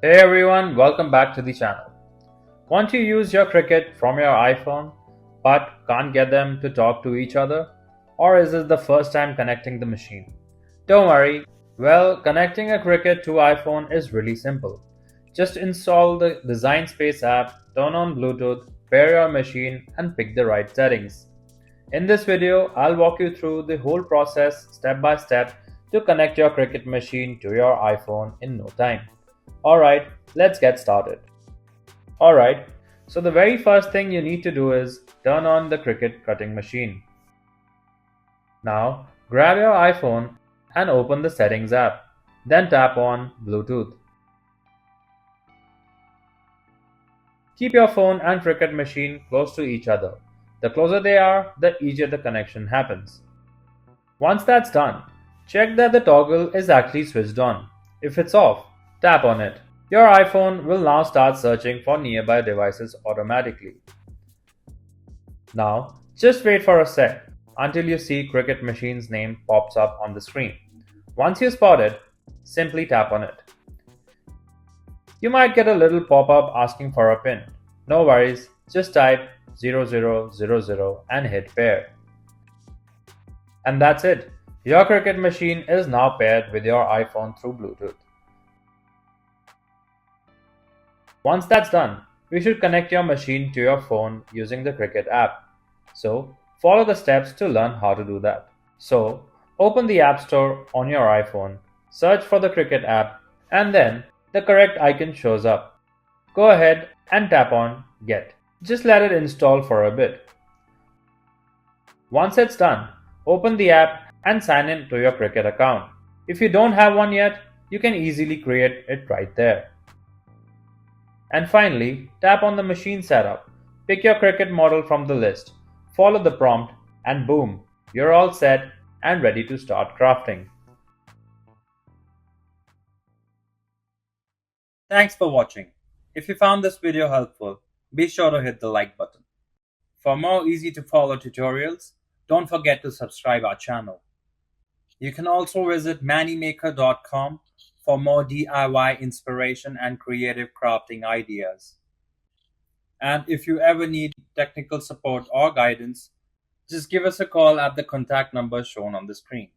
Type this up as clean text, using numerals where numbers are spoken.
Hey everyone, welcome back to the channel. Want to use your Cricut from your iPhone but can't get them to talk to each other? Or is this the first time connecting the machine? Don't worry, connecting a Cricut to iPhone is really simple. Just install the Design Space app, turn on Bluetooth, pair your machine, and pick the right settings. In this video, I'll walk you through the whole process step by step to connect your Cricut machine to your iPhone in no time. Alright, let's get started. Alright, so the very first thing you need to do is turn on the Cricut cutting machine. Now, grab your iPhone and open the Settings app. Then tap on Bluetooth. Keep your phone and Cricut machine close to each other. The closer they are, the easier the connection happens. Once that's done, check that the toggle is actually switched on. If it's off, tap on it. Your iPhone will now start searching for nearby devices automatically. Now, just wait for a sec until you see Cricut Machine's name pops up on the screen. Once you spot it, simply tap on it. You might get a little pop-up asking for a pin. No worries, just type 0000 and hit pair. And that's it. Your Cricut machine is now paired with your iPhone through Bluetooth. Once that's done, we should connect your machine to your phone using the Cricut app. So, follow the steps to learn how to do that. So, open the App Store on your iPhone, search for the Cricut app, and then the correct icon shows up. Go ahead and tap on Get. Just let it install for a bit. Once it's done, open the app and sign in to your Cricut account. If you don't have one yet, you can easily create it right there. And finally, tap on the machine setup. Pick your Cricut model from the list, follow the prompt, and boom, you're all set and ready to start crafting. Thanks for watching. If you found this video helpful, be sure to hit the like button. For more easy to follow tutorials, don't forget to subscribe our channel. You can also visit manimaker.com for more DIY inspiration and creative crafting ideas. And if you ever need technical support or guidance, just give us a call at the contact number shown on the screen.